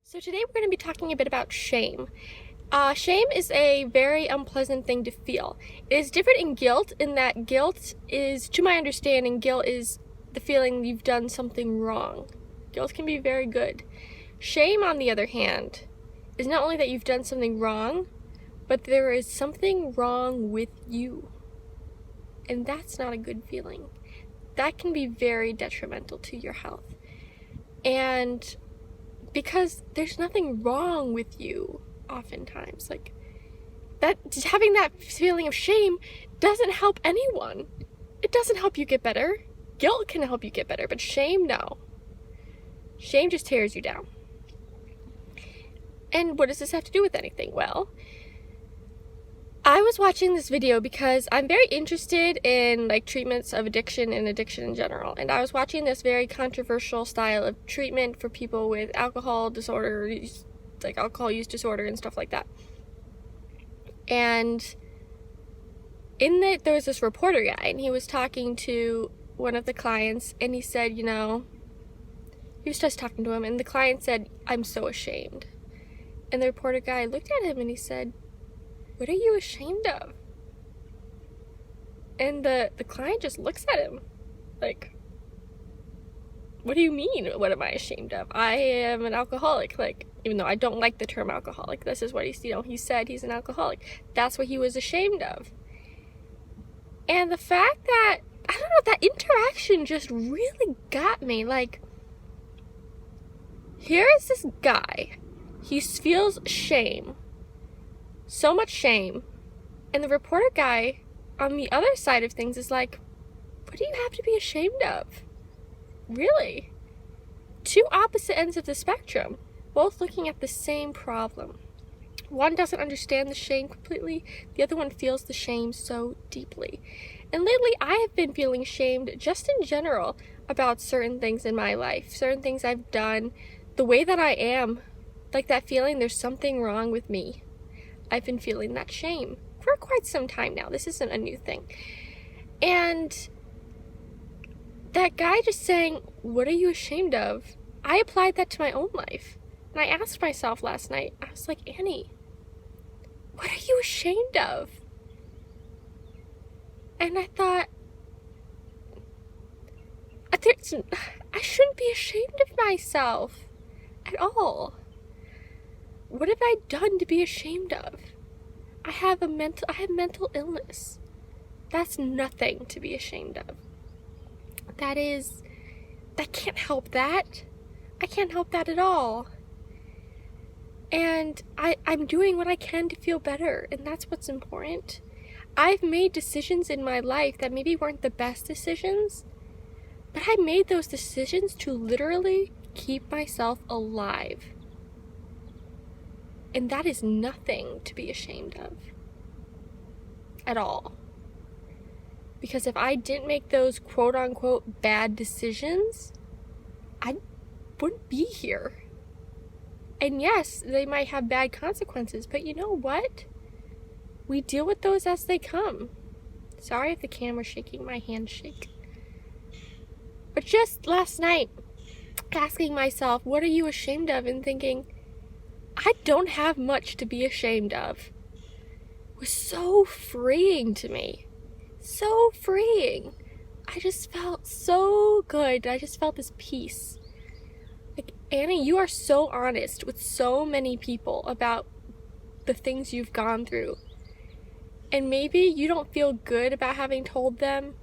So today we're going to be talking a bit about shame. Shame is a very unpleasant thing to feel. It is different in guilt in that guilt is, to my understanding, guilt is the feeling you've done something wrong. Guilt can be very good. Shame, on the other hand, is not only that you've done something wrong, but there is something wrong with you. And that's not a good feeling. That can be very detrimental to your health. And because there's nothing wrong with you oftentimes, like that, just having that feeling of shame doesn't help anyone. It doesn't help you get better. Guilt can help you get better, but shame, no. Shame just tears you down. And what does this have to do with anything? Well, I was watching this video because I'm very interested in treatments of addiction and addiction in general. And I was watching this very controversial style of treatment for people with alcohol disorder, like alcohol use disorder and stuff like that. And there was this reporter guy, and he was talking to one of the clients, and he said, he was just talking to him, and the client said, "I'm so ashamed." And the reporter guy looked at him and he said, "What are you ashamed of?" And the client just looks at him like, "What do you mean, what am I ashamed of? I am an alcoholic." Even though I don't like the term alcoholic, this is what he said he's an alcoholic. That's what he was ashamed of. And the fact that, I don't know, that interaction just really got me. Here is this guy. He feels shame. So much shame. And the reporter guy on the other side of things is like, what do you have to be ashamed of? Really? Two opposite ends of the spectrum, both looking at the same problem. One doesn't understand the shame completely, the other one feels the shame so deeply. And lately I have been feeling shamed just in general about certain things in my life, certain things I've done, the way that I am, like that feeling there's something wrong with me. I've been feeling that shame for quite some time now. This isn't a new thing. And that guy just saying, "What are you ashamed of?" I applied that to my own life. And I asked myself last night, I was like, "Annie, what are you ashamed of?" And I thought, I shouldn't be ashamed of myself at all. What have I done to be ashamed of? I have mental illness. That's nothing to be ashamed of. That can't help that. I can't help that at all. And I'm doing what I can to feel better, and that's what's important. I've made decisions in my life that maybe weren't the best decisions, but I made those decisions to literally keep myself alive. And that is nothing to be ashamed of at all. Because if I didn't make those quote-unquote bad decisions, I wouldn't be here. And yes, they might have bad consequences, but you know what? We deal with those as they come. Sorry if the camera's shaking, my hands shake. But just last night, asking myself, what are you ashamed of? And thinking, I don't have much to be ashamed of, was so freeing to me. So freeing. I just felt so good. I just felt this peace. Annie, you are so honest with so many people about the things you've gone through. And maybe you don't feel good about having told them.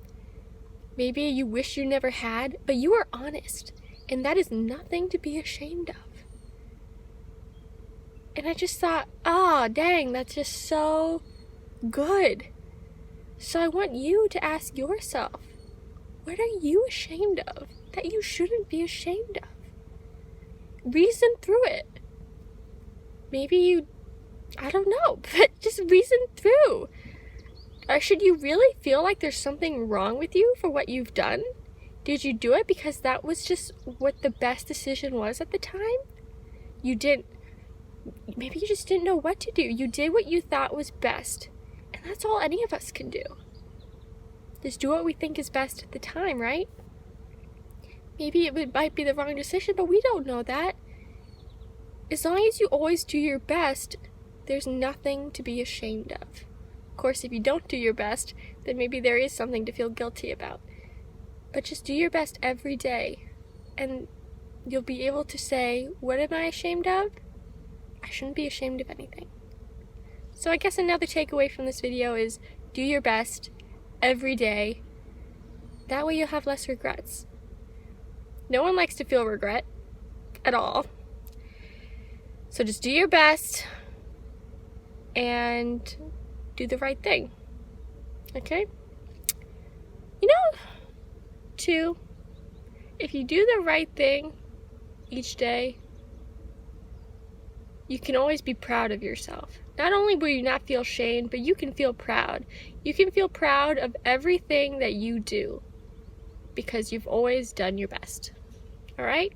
Maybe you wish you never had, but you are honest. And that is nothing to be ashamed of. And I just thought, dang, that's just so good. So I want you to ask yourself, what are you ashamed of that you shouldn't be ashamed of? Reason through it. Maybe I don't know, but just reason through. Or should you really feel like there's something wrong with you for what you've done? Did you do it because that was just what the best decision was at the time? Maybe you just didn't know what to do. You did what you thought was best. And that's all any of us can do. Just do what we think is best at the time, right? Maybe it might be the wrong decision, but we don't know that. as long as you always do your best, there's nothing to be ashamed of. Of course, if you don't do your best, then maybe there is something to feel guilty about. But just do your best every day, and you'll be able to say, what am I ashamed of? I shouldn't be ashamed of anything. So I guess another takeaway from this video is do your best every day. That way you'll have less regrets. No one likes to feel regret at all. So just do your best and do the right thing. Okay? You know, too, if you do the right thing each day, you can always be proud of yourself. Not only will you not feel shame, but you can feel proud. You can feel proud of everything that you do because you've always done your best. Alright?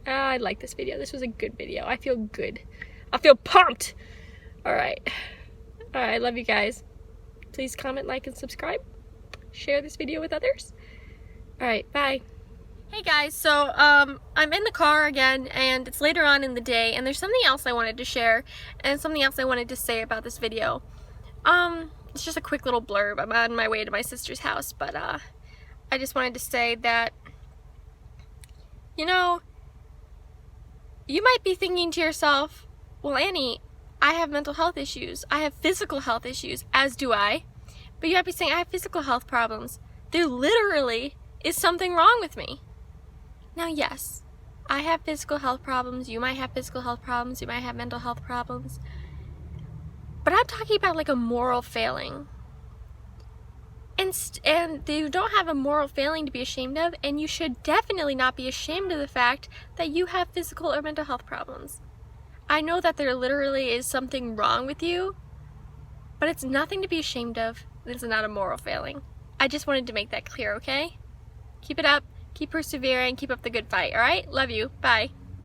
I like this video. This was a good video. I feel good. I feel pumped! Alright. Alright, love you guys. Please comment, like, and subscribe. Share this video with others. Alright, bye. Hey guys, so I'm in the car again, and it's later on in the day, and there's something else I wanted to share, and something else I wanted to say about this video. It's just a quick little blurb. I'm on my way to my sister's house, but I just wanted to say that, you know, you might be thinking to yourself, well, Annie, I have mental health issues. I have physical health issues, as do I. But you might be saying, I have physical health problems. There literally is something wrong with me. Now, yes, I have physical health problems. You might have physical health problems. You might have mental health problems. But I'm talking about like a moral failing. And you don't have a moral failing to be ashamed of, and you should definitely not be ashamed of the fact that you have physical or mental health problems. I know that there literally is something wrong with you, but it's nothing to be ashamed of. It's not a moral failing. I just wanted to make that clear, okay? Keep it up, keep persevering, keep up the good fight, alright? Love you. Bye.